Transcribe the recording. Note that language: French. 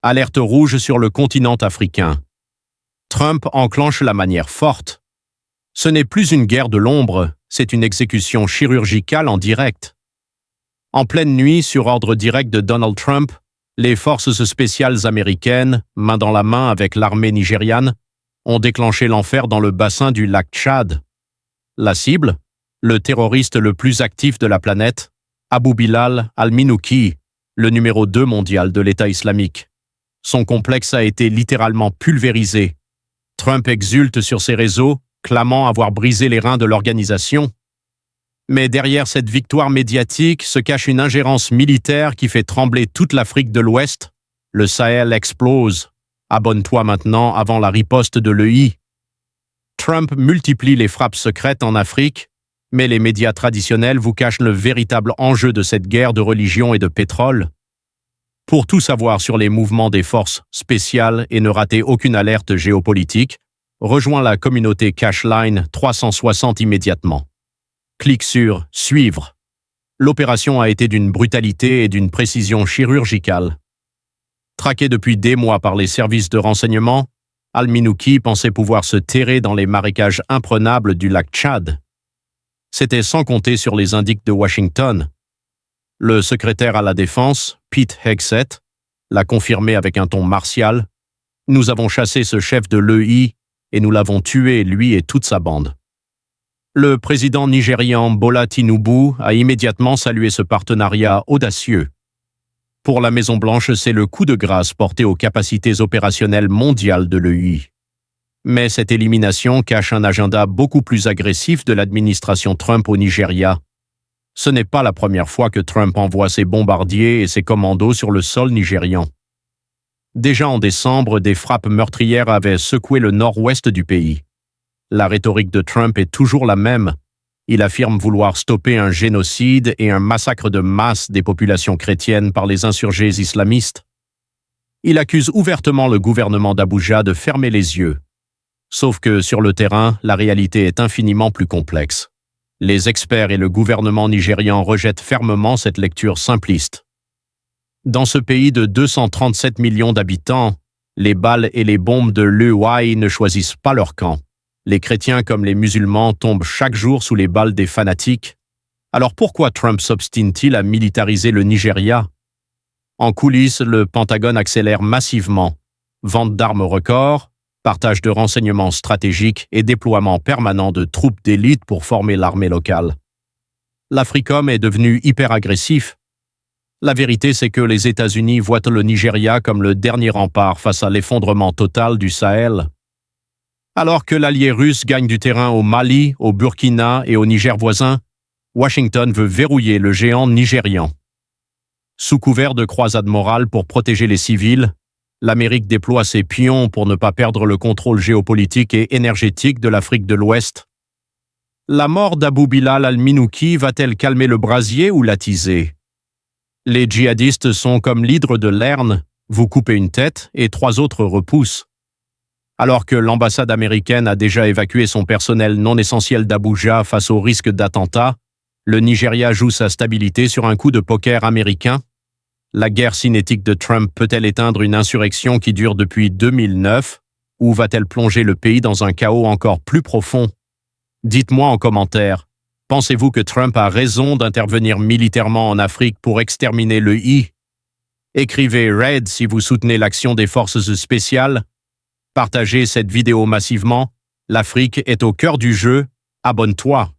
Alerte rouge sur le continent africain. Trump enclenche la manière forte. Ce n'est plus une guerre de l'ombre, c'est une exécution chirurgicale en direct. En pleine nuit, sur ordre direct de Donald Trump, les forces spéciales américaines, main dans la main avec l'armée nigériane, ont déclenché l'enfer dans le bassin du lac Tchad. La cible, le terroriste le plus actif de la planète, Abu Bilal al-Minouki, le numéro 2 mondial de l'État islamique. Son complexe a été littéralement pulvérisé. Trump exulte sur ses réseaux, clamant avoir brisé les reins de l'organisation. Mais derrière cette victoire médiatique se cache une ingérence militaire qui fait trembler toute l'Afrique de l'Ouest. Le Sahel explose. Abonne-toi maintenant avant la riposte de l'EI. Trump multiplie les frappes secrètes en Afrique, mais les médias traditionnels vous cachent le véritable enjeu de cette guerre de religion et de pétrole. Pour tout savoir sur les mouvements des forces spéciales et ne rater aucune alerte géopolitique, rejoins la communauté Cashline 360 immédiatement. Clique sur « Suivre ». L'opération a été d'une brutalité et d'une précision chirurgicale. Traqué depuis des mois par les services de renseignement, al-Minouki pensait pouvoir se terrer dans les marécages imprenables du lac Tchad. C'était sans compter sur les indicts de Washington. Le secrétaire à la Défense, Pete Hegseth, l'a confirmé avec un ton martial. « Nous avons chassé ce chef de l'EI et nous l'avons tué, lui et toute sa bande. » Le président nigérian Bola Tinubu a immédiatement salué ce partenariat audacieux. Pour la Maison-Blanche, c'est le coup de grâce porté aux capacités opérationnelles mondiales de l'EI. Mais cette élimination cache un agenda beaucoup plus agressif de l'administration Trump au Nigeria. Ce n'est pas la première fois que Trump envoie ses bombardiers et ses commandos sur le sol nigérian. Déjà en décembre, des frappes meurtrières avaient secoué le nord-ouest du pays. La rhétorique de Trump est toujours la même. Il affirme vouloir stopper un génocide et un massacre de masse des populations chrétiennes par les insurgés islamistes. Il accuse ouvertement le gouvernement d'Abuja de fermer les yeux. Sauf que sur le terrain, la réalité est infiniment plus complexe. Les experts et le gouvernement nigérian rejettent fermement cette lecture simpliste. Dans ce pays de 237 millions d'habitants, les balles et les bombes de l'EI ne choisissent pas leur camp. Les chrétiens comme les musulmans tombent chaque jour sous les balles des fanatiques. Alors pourquoi Trump s'obstine-t-il à militariser le Nigeria? En coulisses, le Pentagone accélère massivement. Vente d'armes records, partage de renseignements stratégiques et déploiement permanent de troupes d'élite pour former l'armée locale. L'Africom est devenu hyper agressif. La vérité, c'est que les États-Unis voient le Nigeria comme le dernier rempart face à l'effondrement total du Sahel. Alors que l'allié russe gagne du terrain au Mali, au Burkina et au Niger voisin, Washington veut verrouiller le géant nigérian. Sous couvert de croisades morales pour protéger les civils, l'Amérique déploie ses pions pour ne pas perdre le contrôle géopolitique et énergétique de l'Afrique de l'Ouest. La mort d'Abu Bilal al-Minouki va-t-elle calmer le brasier ou l'attiser? Les djihadistes sont comme l'hydre de Lerne, vous coupez une tête et 3 autres repoussent. Alors que l'ambassade américaine a déjà évacué son personnel non essentiel d'Abuja face au risque d'attentat, le Nigeria joue sa stabilité sur un coup de poker américain. La guerre cinétique de Trump peut-elle éteindre une insurrection qui dure depuis 2009 ou va-t-elle plonger le pays dans un chaos encore plus profond? Dites-moi en commentaire, pensez-vous que Trump a raison d'intervenir militairement en Afrique pour exterminer l'EI? Écrivez « Raid » si vous soutenez l'action des forces spéciales. Partagez cette vidéo massivement. L'Afrique est au cœur du jeu. Abonne-toi.